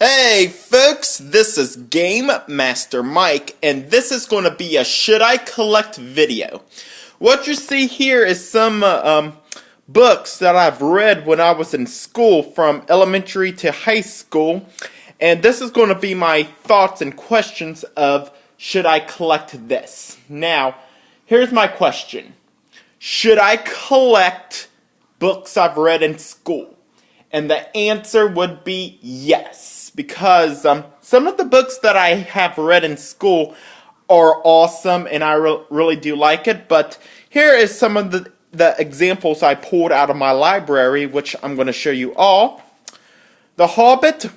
Hey folks, this is Game Master Mike, and this is going to be a Should I Collect video. What you see here is some books that I've read when I was in school from elementary to high school, and this is going to be my thoughts and questions of should I collect this. Now, here's my question. Should I collect books I've read in school? And the answer would be yes, because some of the books that I have read in school are awesome, and I really do like it. But here is some of the examples I pulled out of my library, which I'm going to show you all. The Hobbit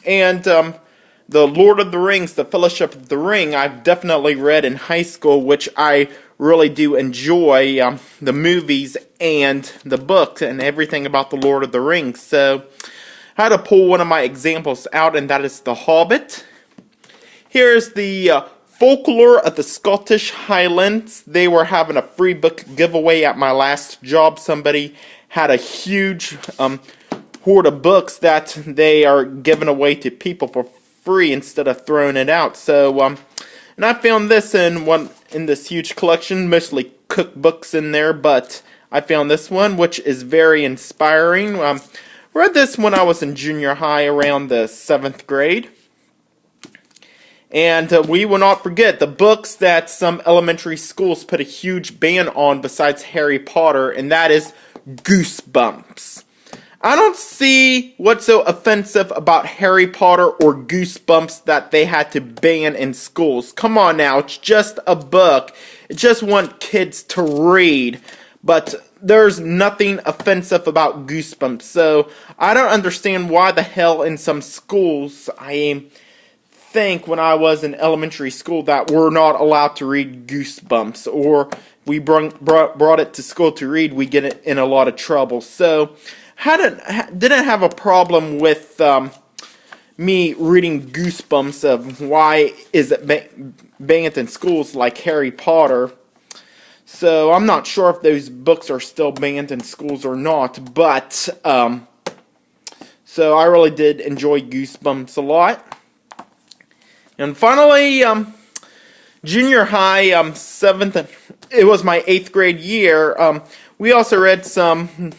and the Lord of the Rings, the Fellowship of the Ring, I've definitely read in high school, which I really do enjoy the movies and the books and everything about the Lord of the Rings. So I had to pull one of my examples out, and that is The Hobbit. Here's the Folklore of the Scottish Highlands. They were having a free book giveaway at my last job. Somebody had a huge hoard of books that they are giving away to people for free instead of throwing it out. So and I found this in this huge collection, mostly cookbooks in there, but I found this one, which is very inspiring. Read this when I was in junior high, around the 7th grade. And we will not forget the books that some elementary schools put a huge ban on besides Harry Potter, and that is Goosebumps. I don't see what's so offensive about Harry Potter or Goosebumps that they had to ban in schools. Come on now, it's just a book. It just want kids to read. But there's nothing offensive about Goosebumps. So I don't understand why the hell in some schools, I think when I was in elementary school, that we're not allowed to read Goosebumps. Or we brought it to school to read, we get in a lot of trouble. So didn't have a problem with me reading Goosebumps of why is it banned in schools like Harry Potter. So I'm not sure if those books are still banned in schools or not, but so I really did enjoy Goosebumps a lot. And finally, junior high, 7th, it was my 8th grade year. We also read some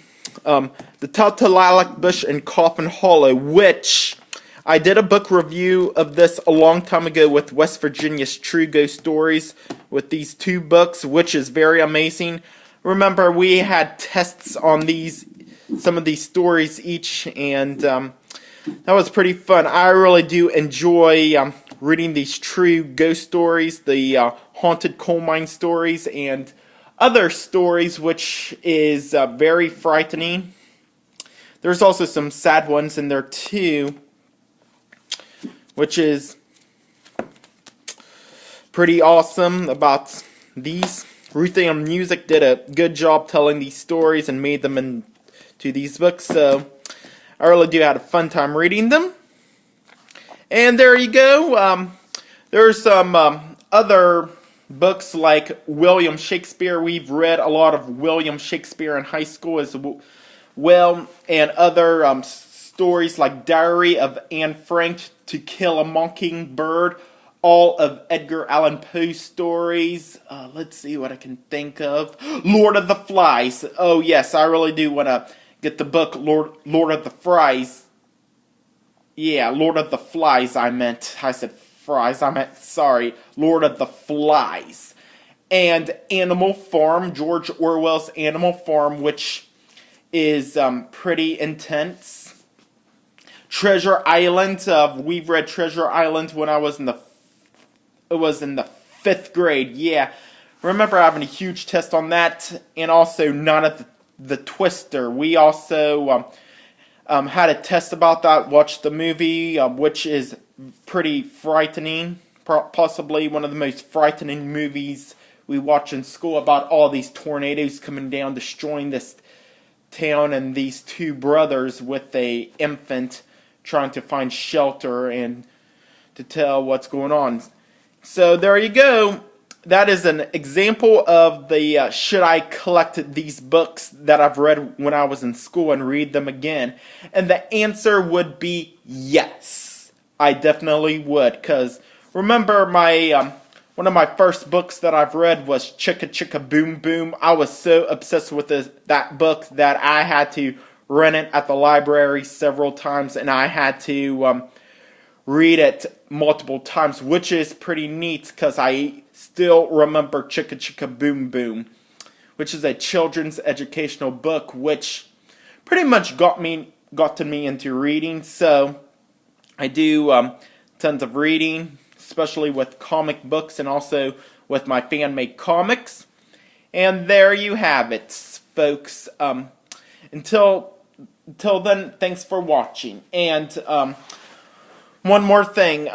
The Tell-Tale Bush and Coffin Hollow, which I did a book review of this a long time ago with West Virginia's True Ghost Stories with these two books, which is very amazing. Remember, we had tests on some of these stories each, and that was pretty fun. I really do enjoy reading these true ghost stories, the haunted coal mine stories, and other stories, which is very frightening. There's also some sad ones in there too, which is pretty awesome about these. Ruth Ann Music did a good job telling these stories and made them into these books, so I really do have a fun time reading them. And there you go. There's some other books like William Shakespeare. We've read a lot of William Shakespeare in high school as well, and other stories like Diary of Anne Frank, To Kill a Mockingbird, all of Edgar Allan Poe's stories. Let's see what I can think of. Lord of the Flies. Oh yes, I really do want to get the book Lord of the Flies. Yeah, Lord of the Flies I said fries, sorry, Lord of the Flies. And Animal Farm, George Orwell's Animal Farm, which is pretty intense. Treasure Island, we've read Treasure Island when I was in the 5th grade, yeah. Remember having a huge test on that, and also Night of the Twister. We also had a test about that, watched the movie, which is pretty frightening, possibly one of the most frightening movies we watch in school, about all these tornadoes coming down, destroying this town, and these two brothers with a infant trying to find shelter and to tell what's going on. So there you go. That is an example of the should I collect these books that I've read when I was in school and read them again. And the answer would be yes. I definitely would. Because remember my one of my first books that I've read was Chicka Chicka Boom Boom. I was so obsessed with that book that I had to rent it at the library several times, and I had to read it multiple times, which is pretty neat because I still remember Chicka Chicka Boom Boom, which is a children's educational book, which pretty much gotten me into reading. So I do tons of reading, especially with comic books and also with my fan-made comics. And there you have it, folks. Until then, thanks for watching. And one more thing.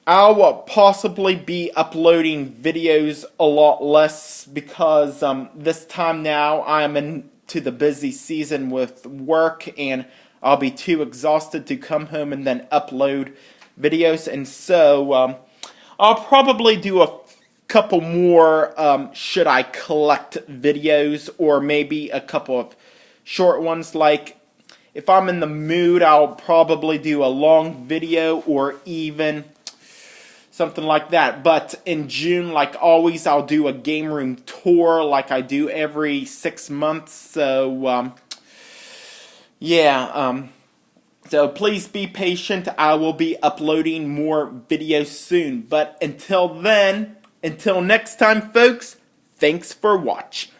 I'll possibly be uploading videos a lot less because this time now I'm into the busy season with work, and I'll be too exhausted to come home and then upload videos. And so I'll probably do a couple more should I collect videos, or maybe a couple of short ones. Like if I'm in the mood, I'll probably do a long video or even something like that. But in June, like always, I'll do a game room tour like I do every 6 months. So yeah, so please be patient. I will be uploading more videos soon. But until then, until next time, folks, thanks for watching.